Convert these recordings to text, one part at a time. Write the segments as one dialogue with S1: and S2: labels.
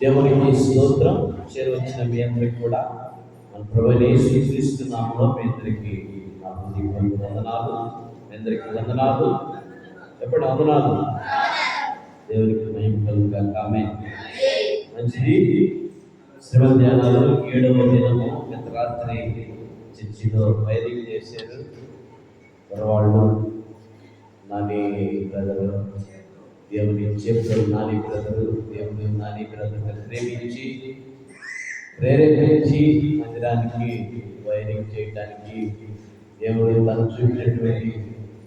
S1: దేవునికి స్తోత్రం. చేరవచ్చిన మీ అందరికి కూడా మన ప్రభువైన యేసుక్రీస్తు నామములో మీ అందరికి నా హృదయపూర్వక వందనాలు. మీ అందరికి వందనాలు. ఎప్పుడు వందనాలు. దేవునికి మహిమ కలుగుగాక. ఆమేన్. మంచిది. శ్రమ ధ్యానాలు 7వ దినము. గత రాత్రి చర్చిలో వైరింగ్ చేశారు వాళ్ళు. నాని బ్రదరు, దేవుని చెప్తారు. నాని బ్రదరు, దేవుని నాని బ్రదర్ ప్రేరేపించి మందిరానికి వైరింగ్ చేయడానికి దేవుడు తను చూపినటువంటి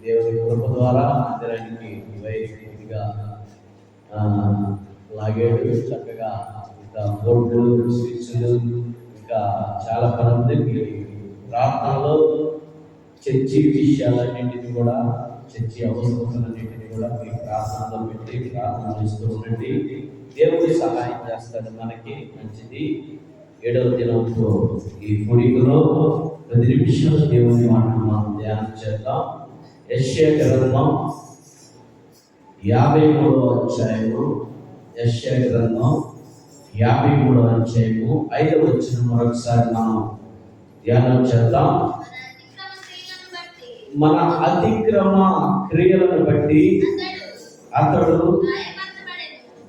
S1: దేవుని కృప ద్వారా మందిరానికి వైరింగ్ పూర్తిగా లాగాడు. చక్కగా ఇంకా బోర్డులు, స్విచ్లు, ఇంకా చాలా పనులకి ప్రార్థనలో చర్చి విషయాలన్నింటినీ కూడా, చర్చి అవసరాలన్నింటినీ కూడా మీ ప్రార్థనలో పెట్టి ప్రార్థన చేస్తూ ఉండండి. దేవుడి సహాయం చేస్తాడు మనకి. మంచిది. 7వ దినంతో ఈ కూడికలో 10 నిమిషాలు దేవుని మాటలు మనం ధ్యానం చేద్దాం. యెషయా గ్రంథం 53వ అధ్యాయము. యెషయా గ్రంథం 53వ అధ్యాయము 5వ వచనం మరొకసారి మనం ధ్యానం చేద్దాం. మన అతిక్రమ క్రియలను బట్టి అతడు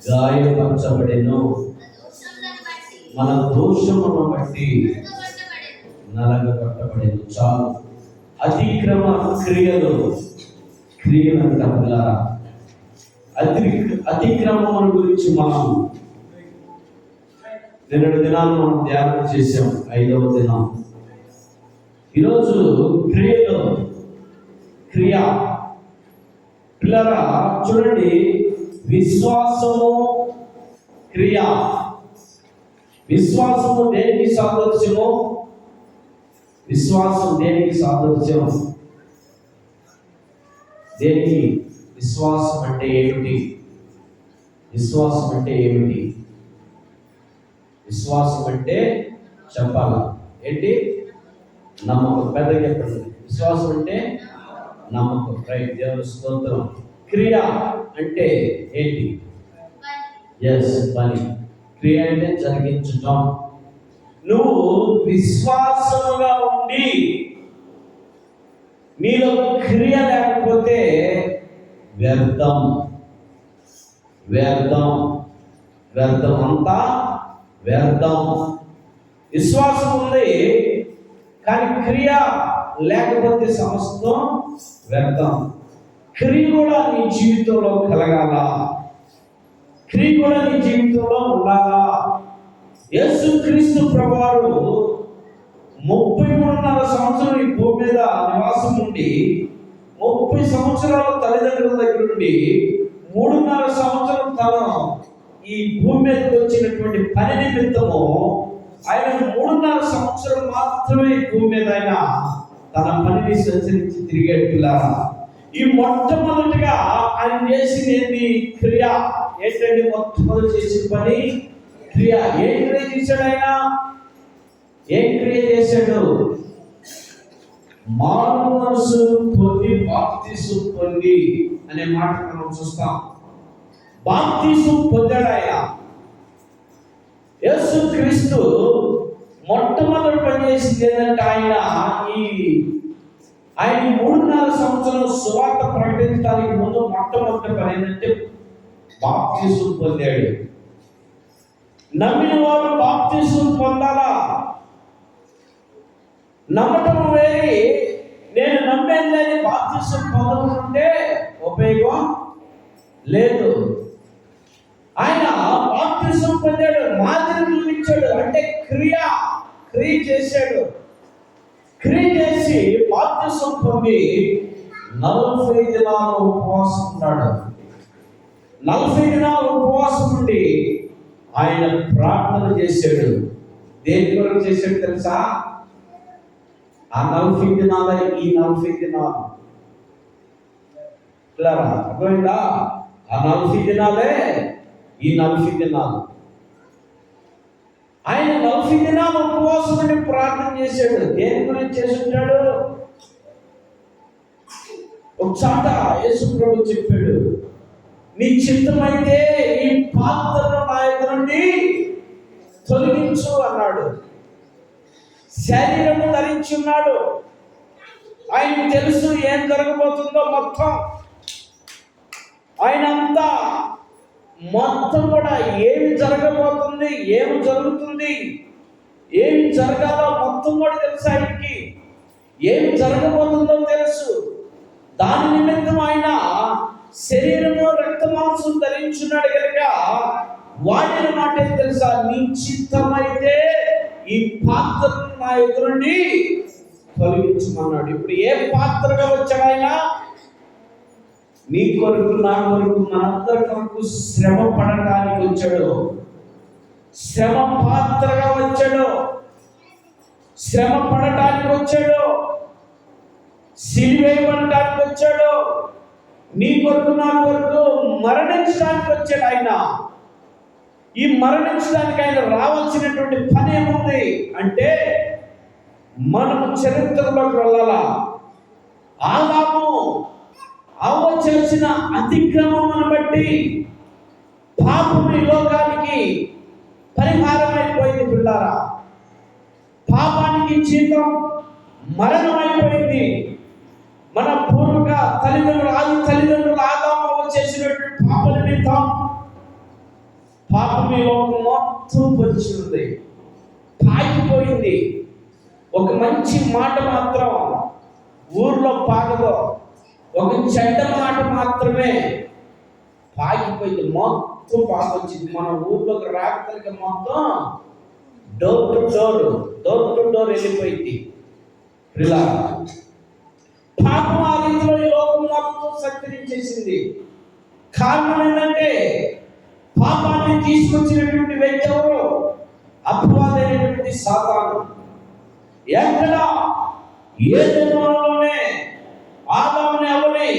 S1: గాయపరచబడెను, మన దోషమును బట్టి నలగగొట్టబడెను. చాలు. అతిక్రమ క్రియలంటారా? అతిక్రమం గురించి మనం నిన్నటి దినాలు మనం ధ్యానం చేసాం. 5వ దినం. ఈరోజు క్రియ పిల్లరా చూడండి. విశ్వాసము, క్రియ. విశ్వాసము దేనికి సాదృశ్యము? విశ్వాసం దేనికి సాదృశ్యం? దేనికి? విశ్వాసం అంటే ఏమిటి? విశ్వాసం అంటే ఏమిటి? విశ్వాసం అంటే చెప్పాలా ఏంటి? నమ్మకం. పెద్దగా చెప్పండి. విశ్వాసం అంటే నమ్మకం. రైట్. దేవుని స్తోత్రం. క్రియ అంటే ఏంటి? పని. క్రియ అంటే జరిగించటం. నువ్వు విశ్వాసముగా ఉండి నీలో క్రియ లేకపోతే వ్యర్థం. అంతా వ్యర్థం. విశ్వాసం ఉంది కానీ క్రియ లేకపోతే సమస్తం వ్యర్థం. క్రియ కూడా నీ జీవితంలో కలగాల. క్రియ కూడా నీ జీవితంలో ఉండాలా. యేసుక్రీస్తు ప్రభువారు 33.5 సంవత్సరాలు ఈ భూమి మీద నివాసం ఉండి 30 సంవత్సరాలు తల్లిదండ్రుల దగ్గర నుండి 3.5 సంవత్సరం తను ఈ భూమి మీదకి వచ్చినటువంటి పని నిమిత్తము ఆయన 3.5 సంవత్సరం మాత్రమే ఈ భూమి మీద ఆయన తన పనిని సంచరించి తిరిగేట్టులారా. ఈ మొట్టమొదటిగా ఆయన చేసింది క్రియ. ఏంటంటే మొట్టమొదటి చేసిన పని క్రియ. ఏం క్రియ చేశాడు ఆయన? ఏం క్రియ చేశాడు? మారు మనసు పొంది బాప్తిసం పొంది అనే మాట మనం చూస్తాం. బాప్తిసం పొందాడు ఆయన. యేసుక్రీస్తు మొట్టమొదటి పని చేసింది ఏంటంటే ఆయన 3.5 సంవత్సరాలు సువార్త ప్రకటించడానికి ముందు మొట్టమొదటి పని ఏంటంటే బాప్తిసం పొందాడు. నమ్మిన వారు బాప్తిసం పొందాలా? నమ్మటం వేరే, నేను నమ్మేదని బాప్తిసం పొందకుంటే ఉపయోగం లేదు. ఆయన బాప్తిసం పొందాడు, మాదిరి చూపించాడు. అంటే క్రియ చేశాడు. క్రియ చేసి బాప్తిసం పొంది 40 దినాలు ఉపవాసం ఉన్నాడు. 40 దినాలు ఉపవాసం ఉండి ఆయన ప్రార్థన చేశాడు. దేని కొరకు చేశాడు తెలుసా? ఆ 40 దినాలే ఈ 40 దినాలు. అర్థమైందా? ఆ 40 దినాలే ఈ 40 దినాలు. ఆయన 40 దినాలు ఉపవాసం ఉండి ప్రార్థన చేశాడు. దేని గురించి చేసి ఉంటాడు? ఒకసాట యేసు ప్రభు చెప్పాడు, నీ చిత్తమైతే ఈ పాత్రను నా ఎదురు నుండి తొలగించు అన్నాడు. శరీరము ధరించి ఉన్నాడు. ఆయనకు తెలుసు ఏం జరగబోతుందో మొత్తం. ఆయనంతా మొత్తం కూడా ఏమి జరగబోతుంది, ఏమి జరుగుతుంది, ఏమి జరగాలో మొత్తం కూడా తెలుసు. ఆయనకి ఏమి జరగబోతుందో తెలుసు. దాని నిమిత్తం ఆయన శరీరము రక్త మాంసం ధరించున్నాడు కనుక వాడిన మాట ఏం తెలుసా, నీ చిత్తమైతే ఈ పాత్రను నా ఎదురుండి తొలగించమన్నాడు. ఇప్పుడు ఏ పాత్రగా వచ్చాడు ఆయన? నీ కొరకు, నా కొరకు, మనందరి కొరకు శ్రమ పడటానికి వచ్చాడు. శ్రమ పాత్రగా వచ్చాడు. శ్రమ పడటానికి వచ్చాడు. సిలువేయబడటానికి వచ్చాడు. నీ కొరకు, నా కొరకు మరణించడానికి వచ్చాడు ఆయన. ఈ మరణించడానికి ఆయన రావాల్సినటువంటి పని ఏముంది అంటే, మనము చరిత్రలోకి వెళ్ళాలా. ఆదాము అవ్వ చేసిన అతిక్రమమును బట్టి పాపం ఈ లోకానికి పరిహారం అయిపోయింది పిల్లారా. పాపానికి జీతం మరణం అయిపోయింది. మన పూర్వక తల్లిదండ్రులు ఆదాము అవ్వ చేసినటువంటి పాప నిమిత్తం పాపం ఈ లోకం మొత్తం పరిచింది, పాకిపోయింది. ఒక మంచి మాట మాత్రం ఊర్లో పాకదో, ఒక చెడ్డ మాట మాత్రమే పాకిపోయింది. మొత్తం పాకొచ్చింది. మన ఊర్లోకి రాకలికి మొత్తం డోర్ టు డోర్ వెళ్ళిపోయింది. ఇలా పాపం ఆ రీతిలో ఈ లోకం మొత్తం సంచరించేసింది. కారణం ఏంటంటే, పాపాన్ని తీసుకొచ్చినటువంటి వ్యక్తి ఎవరు? అపవాదైనటువంటి సాతాను. ఎక్కడ? ఏదైనాలోనే ఆదాముని అవ్వని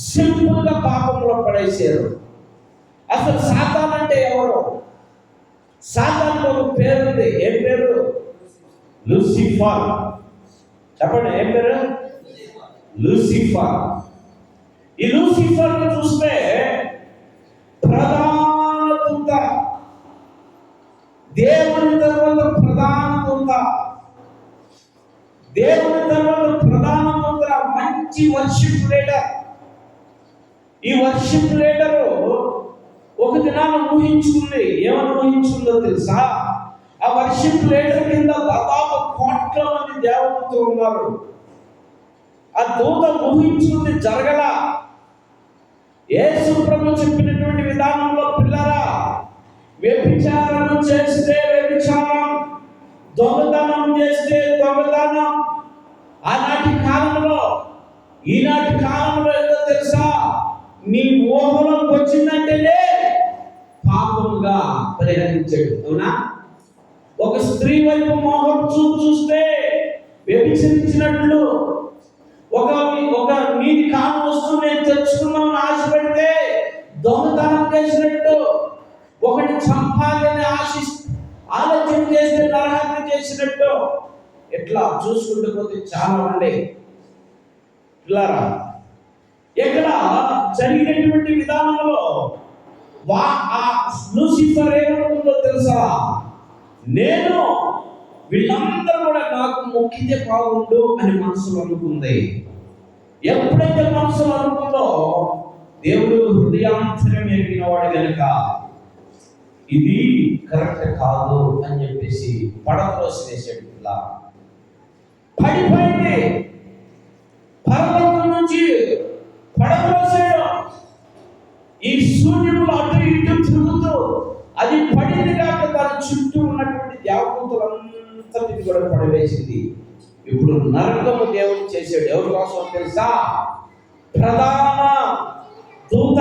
S1: సింపుల్ గా పాపంలో పడేశారు. అసలు సాతాన్ అంటే ఎవరు? సాతాన్కి ఒక పేరుంది. ఏం పేరు? లూసిఫర్. చెప్పండి, ఏం పేరు? లూసిఫర్. ఈ లూసిఫర్ ని చూస్తే ప్రధాన దూత, దేవుని తర్వాత ప్రధాన దూత, దేవుని తర్వాత ప్రధాన దూత, మంచి వర్షిప్ లీడర్. ఈ వర్షిప్ లీడరు ఒక దినాన్ని ఊహించుకుంది. ఏమని ఊహించుకుందో తెలుసా? ఆ వర్షిప్ లీడర్ కింద దాదాపు 1 కోట్ల మంది దేవతలు ఉన్నారు. ఆ దూత ఊహించుకుంది, జరగల. యేసు ప్రభు చెప్పినటువంటి విధానంలో పిల్లరా, వ్యభిచారం చేస్తే వ్యభిచారం, దొంగతనం చేస్తే దొంగతనం. ఆనాటి కాలంలో, ఈనాటి కాలంలో ఏదో తెలుసా, నీ ఊహలోకి వచ్చిందంటేనే పాపముగా పరిహరించాడు. అవునా? ఒక స్త్రీ వైపు మోహం చూస్తే వ్యభిచరించినట్లు, ఒక నీది కాను వస్తువు నేను తెచ్చుకున్నామని ఆశపడితే దొంగతనం చేసినట్టు, ఒకటి చంపాలని ఆలోచన చేస్తే నరహత్య చేసినట్టు, ఇట్లా చూసుకుంటూ పోతే చాలా ఉండే. పిల్లరా, ఇక్కడ జరిగినటువంటి విధానంలో లూసిఫర్ ఏమనుకుందో తెలుసా? నేను వీళ్ళందరూ కూడా నాకు మొక్కితే బాగుండు అని మనసులో అనుకుంది. ఎప్పుడైతే మనసులో అనుకుందో, దేవుడు హృదయాంతరం ఎరిగిన వాడు కనుక ఇది కరెక్ట్ కాదు అని చెప్పేసి పడద్రోసి వేసాడు. ఇలా పడిపోయింది. పరలోకం నుంచి పడద్రోసాడు. ఈ సూర్యుడు అటు ఇటు తిరుగుతూ అది పడింది కాక దాని చుట్టూ ఉన్నటువంటి దేవదూతలంతటిని కూడా పడవేసింది. ఇప్పుడు నరకము దేవుడు చేశాడు. ఎవరి కోసం తెలుసా? ప్రధాన దూత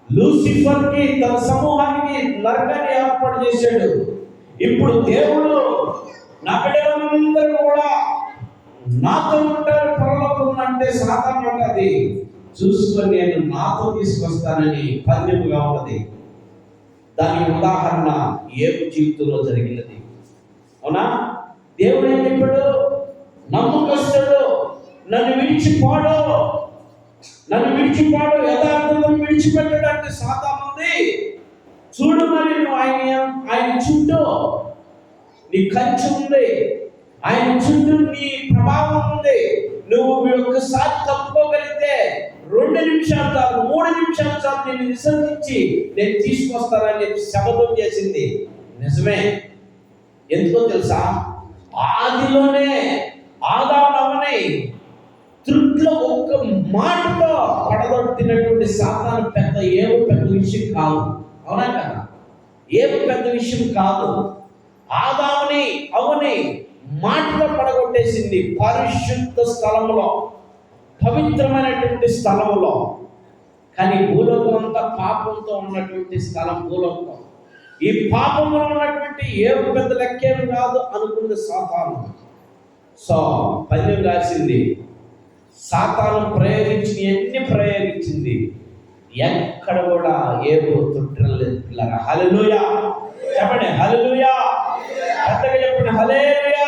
S1: లూసిఫర్ కి, తన సమూహానికి నరకాన్ని ఏర్పాటు చేశాడు. ఇప్పుడు దేవుడు నా బిడ్డలందరూ కూడా నాతో ఉంటారు పరలోకం అంటే సాధారణ అది చూసుకొని నేను నాతో తీసుకొస్తానని పందెముగా ఉన్నది. దానికి ఉదాహరణ ఏబు జీవితంలో జరిగినది. అవునా? దేవుడు ఏం చెప్పాడు? నమ్మకస్తుడు, నన్ను విడిచిపోడు, యథార్థతను విడిచిపెట్టడానికి సాతాను ఉంది. చూడు మరి నువ్వు ఆయన చుట్టూ నీ కంచె ఉంది, ఆయన చుట్టూ నీ ప్రభావం ఉంది. నువ్వు ఒక్కసారి తప్పుకోగలిగితే 2 నిమిషాలు చాలు, 3 నిమిషాలు చాలు నేను విసర్జించి నేను తీసుకొస్తానని శపథం చేసింది. నిజమే. ఎందుకో తెలుసా? ఆదిలోనే ఆదాముని తృప్తిలో ఒక్క మాటతో పడగొట్టినటువంటి సాతాను పెద్ద విషయం కాదు. అవునా కదా? పెద్ద విషయం కాదు. ఆదాముని అవని మాటతో పడగొట్టేసింది. పరిశుద్ధ స్థలంలో, పవిత్రమైనటువంటి స్థలంలో. కానీ భూలోకం అంతా పాపంతో ఉన్నటువంటి స్థలం భూలోకం. ఈ పాపంలో ఉన్నటువంటి పెద్ద లెక్కేం కాదు అనుకున్నది సాతాను. సో పద్యం రాసింది, సాతాను ప్రయోగించింది, ఎక్కడ కూడా తొట్టలేదు పిల్లరా. హల్లెలూయా చెప్పండి, హల్లెలూయా పెద్దగా చెప్పండి, హల్లెలూయా.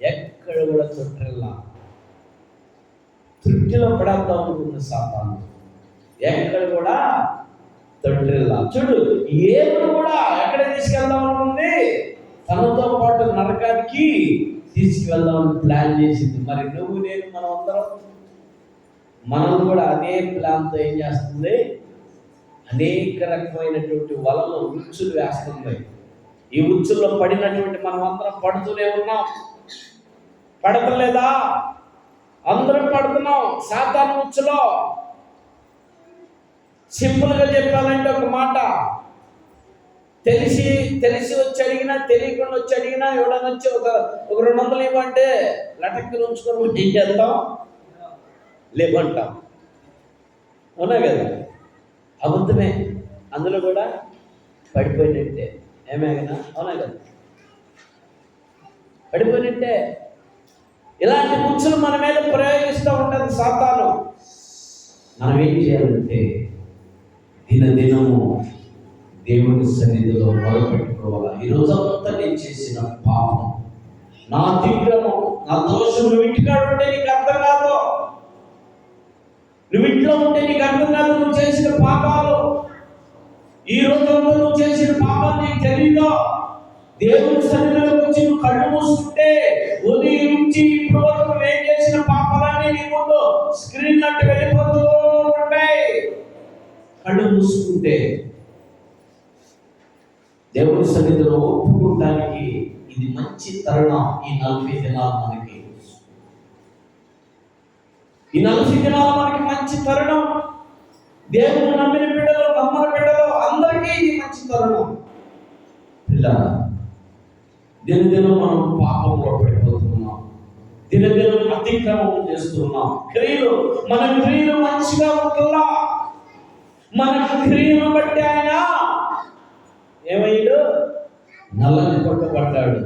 S1: ఎక్కడ కూడా తొట్టెల్లా, తృప్తిలో పడేద్దాం అనుకున్న సాతాను ఎక్కడ కూడా తొట్టెల్లా. చూడు, కూడా ఎక్కడ తీసుకెళ్దాం అనుకుంది? తనతో పాటు నరకానికి తీసుకువెళ్దామని ప్లాన్ చేసింది. మరి నువ్వు నేను మనం కూడా అదే ప్లాన్తో ఏం చేస్తుంది? అనేక రకమైనటువంటి వలలు, ఉచ్చులు వేస్తుంది. ఈ ఉచ్చుల్లో పడినటువంటి మనం అందరం పడుతూనే ఉన్నాం. పడతలేదా? అందరం పడుతున్నాం సాతాను ఉచ్చులో. సింపుల్గా చెప్పాలంటే ఒక మాట, తెలిసి వచ్చి అడిగినా, తెలియకుండా వచ్చి అడిగినా, ఎవడన్నా వచ్చి ఒక 200 ఇవ్వంటే లటక్కి ఉంచుకొని ఏం చేద్దాం? లేవంటాం. అవునా కదా? అబద్ధమే. అందులో కూడా పడిపోయినట్టే. ఏమైనా అవునా కదా? పడిపోయినట్టే. ఇలాంటి ముచ్చులు మన మీద ప్రయోగిస్తూ ఉంటుంది సాతాను. మనం ఏం చేయాలంటే దినదినము దేవుని సన్నిధిలో మొదలుపెట్టుకోవాలి. ఈరోజంతా నేను చేసిన పాపం, నా దిగ్రమం, నా దోషం. నువ్వు ఇంటికాడ ఉంటే నీకు అర్థం కాదు, నువ్వు ఇంట్లో ఉంటే నీకు అర్థం కాదు. నువ్వు చేసిన పాపాలు, ఈ రోజంతా నువ్వు చేసిన పాపాలు నీకు తెలియదు. దేవుని సన్నిధిలోకి వచ్చి నువ్వు కళ్ళు మూసుకుంటే ఉదయం నుంచి ఇప్పుడు వరకు నేను చేసిన పాపాలన్నీ నీ ముందు స్క్రీన్ నట్టు వెళ్ళిపోతూ ఉంటాయి. కళ్ళు మూసుకుంటే దేవుని సన్నిధిలో ఒప్పుకోవడానికి ఇది మంచి తరుణం. ఈ 40 దినాలు మనకి, ఈ 40 దినాలు మనకి మంచి తరుణం. దేవుని నమ్మిన బిడ్డలు, నమ్మని బిడ్డలు అందరికీ ఇది మంచి తరుణం. పిల్లలు, దినదినం మనం పాపంలో పడిపోతున్నాం, దినదినం అతిక్రమం చేస్తున్నాం. మన క్రియలు మంచిగా ఉంటుందా? మన క్రియను బట్టి ఆయన ఏమయ్యాడు? నల్లని కొట్టబడ్డాడు.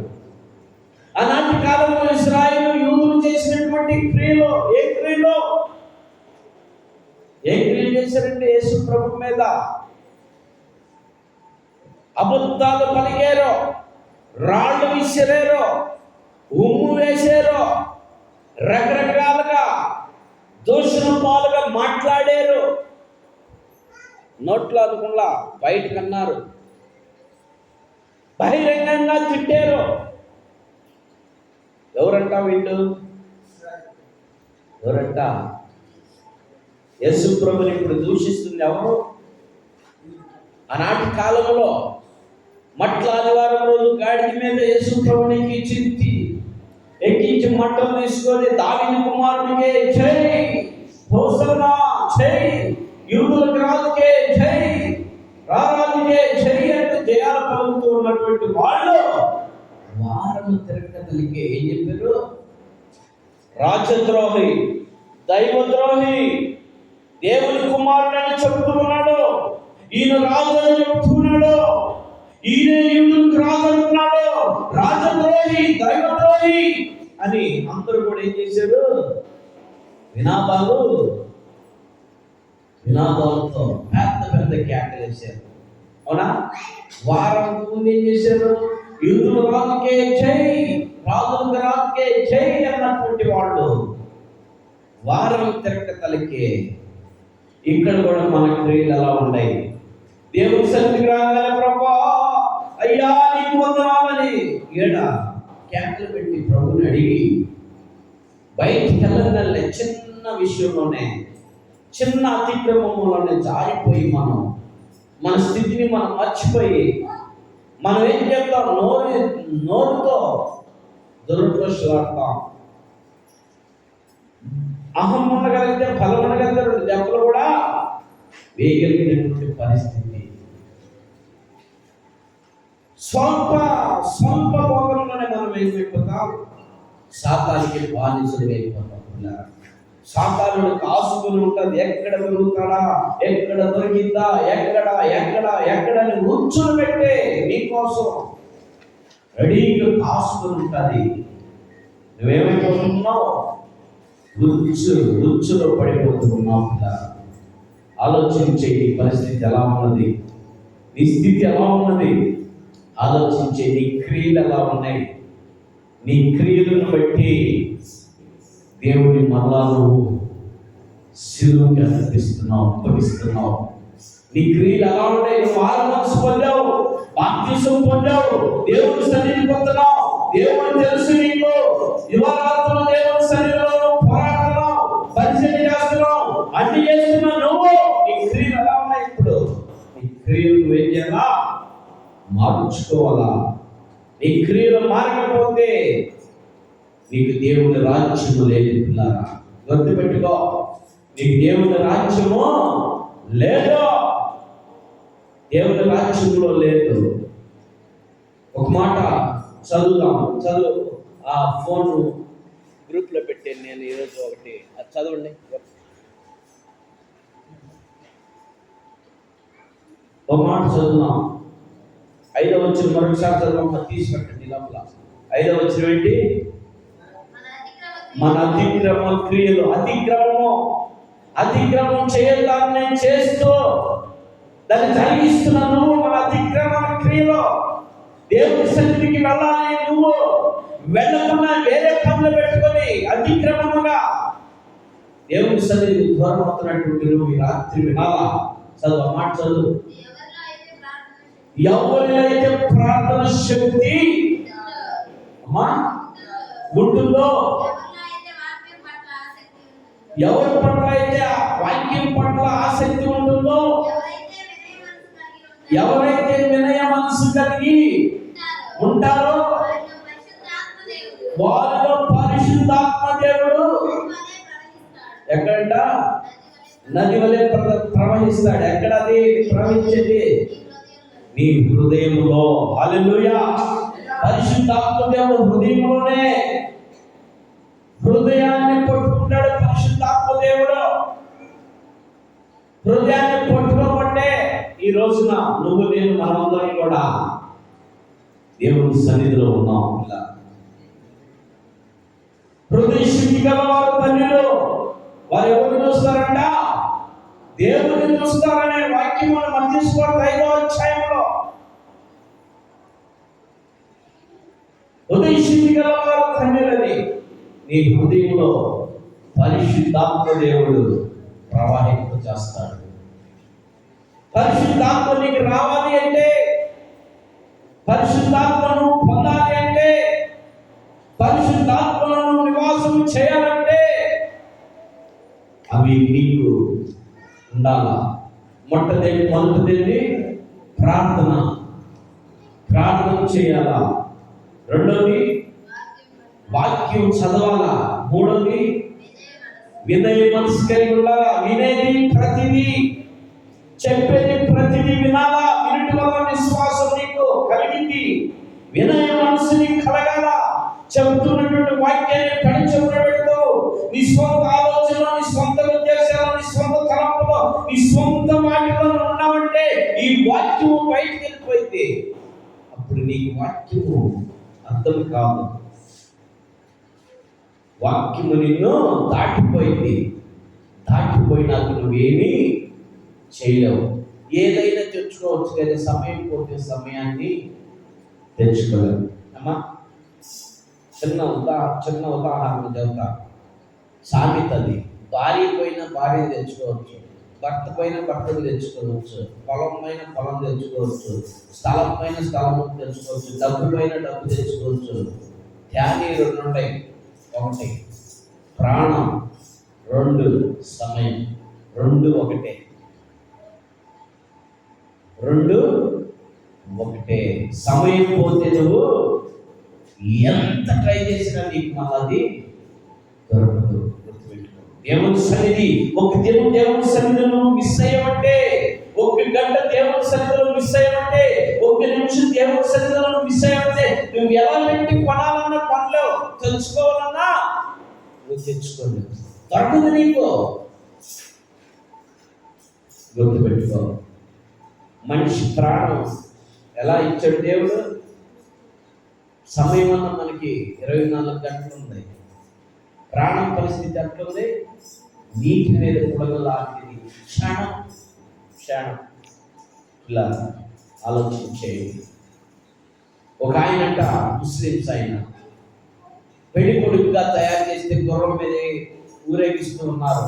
S1: ఆనాటి కాలంలో ఇశ్రాయేలు యూదులు చేసినటువంటి క్రియలు, ఏ క్రియలు చేశారంటే యేసు ప్రభు మీద అబద్ధాలు పలికారు, రాళ్ళు విసిరారు, ఉమ్ము వేశారు, రకరకాలుగా దోషణ పాలుగా మాట్లాడారు. నోట్లో అనుకున్నా బయటకన్నారు, బహిరంగంగా తిట్టారు. ఎవరంట వీళ్ళు? ఎవరంట? యేసు ప్రభుని ఇప్పుడు దూషిస్తుంది ఎవరు? ఆనాటి కాలంలో మట్ల ఆదివారం రోజు గాడిద మీద యేసు ప్రభుని ఎక్కించి మట్టలు తీసుకొని దావీదు కుమారునికే జై, హోసన్నా జై, యూదులకు రాజుకే జై, రారాజుకే జై అంటే జయాలు పలుకుతూ ఉన్నటువంటి వాళ్ళు వారం తిరగలిగే ఏం చెప్పారు? రాజద్రోహి, దైవద్రోహి, దేవుని కుమారుడని చెబుతూ ఉన్నాడు, ఈయన రాజు అని చెబుతున్నాడు, ఈయన యూదులకు రాజు అంటున్నాడు, రాజద్రోహి, దైవద్రోహి అని అందరూ కూడా ఏం చేశారు? వినాదాలతో పెద్ద కేకలు వేశారు. అవునా? వారం ముందు ఏం చేశారు? యూదుల రాజుకే జై, రాజులకు రాజుకే జై అన్నటువంటి వాళ్ళు వారం తిరగ తలకే. ఇక్కడ కూడా మన క్రియలు ఎలా ఉన్నాయి? దేవుని సన్నిధికి రాగానే ప్రభా అయ్యా నీకు వందనాలని కేకలు పెట్టి ప్రభుని అడిగి బయటికి వెళ్ళగలే చిన్న విషయంలోనే, చిన్న అతిక్రమంలోనే జారిపోయి మన స్థితిని మనం మర్చిపోయి మనం ఏం చెప్తాం? నోరుతో దురదృష్టలాడతాం. అహం ఉండగలిగితే ఫలం ఉండగలిగితే 2 దెబ్బలు కూడా వేయగలిగినటువంటి పరిస్థితి. స్వల్ప భోగంలోనే మనం ఏమైపోతాం? శాతానికి బానిసలు అయిపోతాం. సాతానుడు కాసుకుని ఉంటుంది. ఎక్కడ దొరుకుతాడా, ఎక్కడ దొరికిందా, ఎక్కడని ఉచ్చులు పెట్టే నీకోసం రెడీగా కాసుకుని ఉంటుంది. నువ్వేమైపోతున్నావు? ఉచ్చులో పడిపోతున్నావు. ఆలోచించే నీ పరిస్థితి ఎలా ఉన్నది, నీ స్థితి ఎలా ఉన్నది ఆలోచించే. నీ క్రియలు ఎలా ఉన్నాయి? నీ క్రియలను బట్టి దేవుని మరలా నువ్వు శిలువకి అప్పగిస్తున్నావు. నీ క్రియలు ఎలా ఉంటాయి? నువ్వు మారు మనసు పొందావు, బాప్తిసం పొందావు, దేవుని సన్నిధిని పొందుతున్నావు, దేవుని తెలుసు నీకు. దివారాత్రులు దేవుని సన్నిధిలో పోరాడుతున్నావు, పరిచయం చేస్తున్నావు, అన్ని చేస్తున్నావు. నువ్వు నీ క్రియలు ఎలా ఉన్నాయి? ఇప్పుడు నీ క్రియలు నువ్వేం చేయాలా? మార్చుకోవాలా. నీ క్రియలు మారకపోతే నీకు దేవుని రాజ్యము లేదు. పిల్లారా గుర్తుపెట్టుకో, నీకు దేవుని రాజ్యము లేదు, దేవుని రాజ్యంలో లేదు. ఒక మాట చదువు. ఆ ఫోన్ గ్రూప్లో పెట్టాను నేను ఈరోజు ఒకటి, అది చదవండి. ఒక మాట చదువుదాం. 5వ వచనం మరొకసారి చదువు. తీసి పెట్టండి లోపల. 5వ వచనం ఏంటి? మన అతిక్రమ క్రియలు. అతిక్రమం చేయడాన్ని చేస్తూ దాన్ని జరిగిస్తున్నాను. మన అతిక్రమ క్రియలో దేవుని సన్నిధికి వెళ్ళాలి. నువ్వు వెళ్ళకుండా వేరే పనులు పెట్టుకొని అతిక్రమముగా దేవుని సన్నిధికి దూరం అవుతున్నటువంటి నువ్వు ఈ రాత్రి వినాలా. చదువు మాట చదువు. ఎవరినైతే ప్రార్థన శక్తి ఉంటుందో, ఎవరి పట్ల అయితే వాక్యం పట్ల ఆసక్తి ఉంటుందో, ఎవరైతే వినయ మనసు కలిగి ఉంటారో వారిలో పరిశుద్ధాత్మ దేవుడు ఎక్కడంట? నది వలె ప్రవహిస్తాడు. ఎక్కడ అది ప్రవహించేది? నీ హృదయంలో. హల్లెలూయా. పరిశుద్ధాత్మ దేవుడు హృదయంలోనే, హృదయాన్ని పట్టుకుంటాడు. పరిశుద్ధాత్మ దేవుడు హృదయాన్ని పట్టుకోబట్టే ఈ రోజున నువ్వు నేను మనందరం కూడా దేవుని సన్నిధిలో ఉన్నాం. హృదయ శుద్ధి గలవారు ధన్యులు, వారు ఎవరిని చూస్తారంట? దేవుని చూస్తారనే వాక్యం మనం మధ్యస్వార్థ 5వ అధ్యాయంలో. హృదయ శుద్ధి గలవారు ధన్యులని. నీ హృదయంలో పరిశుద్ధాత్మ దేవుడు ప్రవాహింప చేస్తాడు. పరిశుద్ధాత్మ నీకు రావాలి అంటే, పరిశుద్ధాత్మను పొందాలి అంటే, పరిశుద్ధాత్మను నివాసం చేయాలంటే అవి నీకు ఉండాలా. మొదటిది ప్రార్థన చేయాలా. రెండోది వాక్యం చదవాలా. మూడోది వినయ మనసు కలిగి ఉండాలా. వినేది ప్రతిదీ, చెప్పేది ప్రతిదీ వినాలా. వినటి వల్ల విశ్వాసం నీకు కలిగింది. వినయ మనసు నీకు కలగాల. చెబుతున్నటువంటి వాక్యాన్ని పడిచెవున పెడుతూ నీ స్వంత ఆలోచన, నీ స్వంత ఉద్దేశాలు, నీ స్వంత తలంపులో, నీ స్వంత వాటిలో ఉన్నావంటే ఈ వాక్యము బయటికి వెళ్ళిపోయింది. అప్పుడు నీకు వాక్యము అర్థం కాదు. వాక్యము నిన్ను దాటిపోయింది. దాటిపోయినాక నువ్వేమీ చేయలేవు. ఏదైనా తెచ్చుకోవచ్చు కానీ సమయం పోతే సమయాన్ని తెచ్చుకోలేవు. అమ్మా చిన్న ఉదాహరణ చెబుతా. సామెతది. భార్య పోయినా భార్య తెచ్చుకోవచ్చు, భర్త పైన బట్టలు తెచ్చుకోవచ్చు, పొలం పైన పొలం తెచ్చుకోవచ్చు, స్థలం పైన స్థలం తెచ్చుకోవచ్చు, డబ్బు పైన డబ్బు తెచ్చుకోవచ్చు. ధ్యాని 2 ఉంటాయి. 1 ప్రాణం, 2 సమయం. 2 ఒకటే. 2 ఒకటే. సమయం పోతే నువ్వు ఎంత ట్రై చేసినా నీకు మళ్ళీ దొరకదు. దేవుని సన్నిధి, దేవుని సన్నిధిలో మిస్ అయ్యమంటే, 1 గంట దేవుని సన్నిధిలో మిస్ అయ్యమంటే, 1 నిమిషం దేవుని సన్నిధిలో మిస్ అయ్యమంటే, నువ్వు ఎలా పెట్టి కొనాలన్నా కొనలేవు, తెలుసుకోవాలన్నా నువ్వు తెచ్చుకోలేవు, దొరకదు నీకు. గుర్తుపెట్టుకో, మనిషి ప్రాణం ఎలా ఇచ్చాడు దేవుడు? సమయం అన్న మనకి 24 గంటలు ఉంది. ప్రాణం పరిస్థితి ఎట్లుంది? నీటి మీద పుడగలాంటిది. క్షణం క్షణం. ఇలా ఆలోచించేయండి. ఒక ఆయనంట, ముస్లిమ్స్ ఆయన, పెళ్లి కొడుకుగా తయారు చేస్తే గుర్రం మీద ఊరేగిస్తూ ఉన్నారు.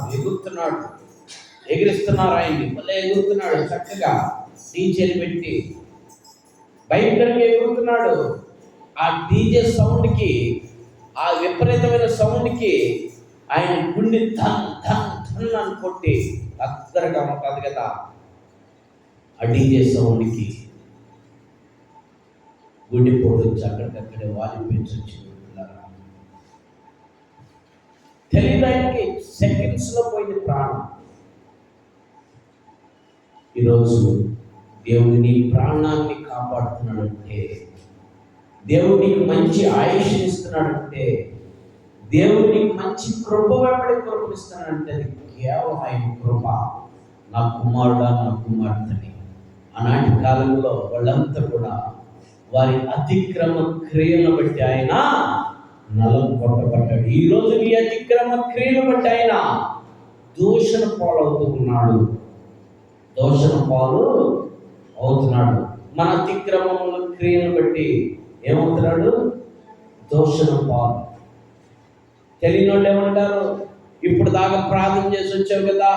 S1: ఎగిరిస్తున్నారు ఆయన్ని. మళ్ళీ ఎగురుతున్నాడు చక్కగా, డీజేలు పెట్టి భయంకరంగా ఎగురుతున్నాడు. ఆ డీజే సౌండ్కి, ఆ విపరీతమైన సౌండ్కి ఆయన గుండె ధన్ ధన్ ధన్ అని కొట్టి దగ్గరగా ఉంటుంది కదా. ఆ డీజే సౌండ్కి గుండెపోటు వచ్చి అక్కడికక్కడే వాలిపోయించి తెలియడానికి సెకండ్స్లో పోయింది ప్రాణం. ఈరోజు దేవుడు నీ ప్రాణాన్ని కాపాడుతున్నాడంటే, దేవుడు నీకు మంచి ఆయుష్ ఇస్తున్నాడంటే, దేవుడు నీకు మంచి కృప వెంబడి కృపనిస్తున్నాడంటే అది కేవలం ఆయన కృప. నా కుమారుడా, నా కుమార్తెని. ఆనాటి కాలంలో వాళ్ళంతా కూడా వారి అతిక్రమ క్రియలను బట్టి ఆయన నలం కొట్టబడ్డాడు. ఈరోజు నీ అతిక్రమ క్రియలు బట్టి ఆయన దూషణ పాలవుతూ ఉన్నాడు. దోషణ పాలు అవుతున్నాడు. మన అతిక్రమముల క్రియలను బట్టి ఏమవుతున్నాడు? దోషణ పాలు. తెలియని వాళ్ళు ఏమంటారు? ఇప్పుడు దాకా ప్రార్థన చేసి వచ్చావు కదా,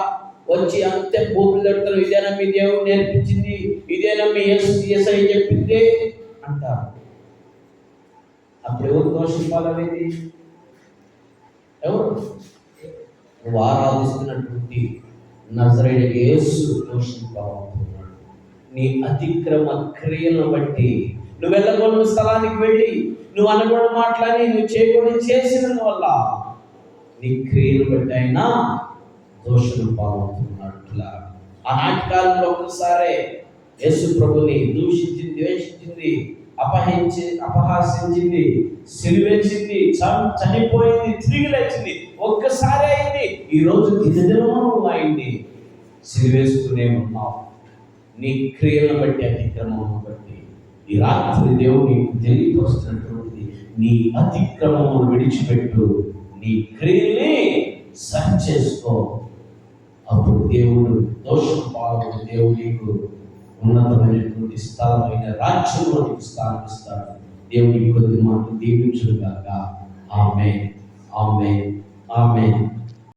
S1: వచ్చి అంతే బూతులు తిడతారు. ఇదేనా మీ దేవుడు నేర్పించింది? ఇదేనా మీ యేసయ్య చెప్పింది అంటారు. అప్పుడు ఎవరు దోషణ పాలు అనేది? ఎవరు? నువ్వు ఆరాధిస్తున్నటువంటి నజరేయుడైన యేసు దోషణ పాలవుతున్నాడు. నీ అతిక్రమ క్రియలను బట్టి నువ్వు వెళ్ళకూడని స్థలానికి వెళ్ళి, నువ్వు అనకూడని మాట్లాడి, నువ్వు చేయకూడని చేసిన వల్ల నీ క్రియలు బట్టి అయినా దోషణ పాలవుతున్నట్లా. ఆనాటి కాలంలో ఒక్కసారే యేసు ప్రభుని దూషించింది, ద్వేషించింది, అపహాసించింది, సిలువేసింది, చనిపోయింది, తిరిగి లేచింది. ఒక్కసారి అయింది. ఈరోజు దినదినము అయింది. సిలువేస్తూనే ఉన్నావు. నీ క్రియలను బట్టి, అతిక్రమమును బట్టి. ఈ రాత్రి దేవుడు నీకు తెలియపరుస్తున్నటువంటిది, నీ అతిక్రమమును విడిచిపెట్టు, నీ క్రియల్ని సరిచేసుకో. అప్పుడు దేవుడు దోషం పాల్గొని దేవుడు నీకు ఉన్నతమైనటువంటి స్థలమైన రాజ్యంలో నీకు స్థానం ఇస్తాడు. దేవుడికి కొద్ది మాటలు దీవించుగాక. ఆమేన్, ఆమేన్, ఆమేన్.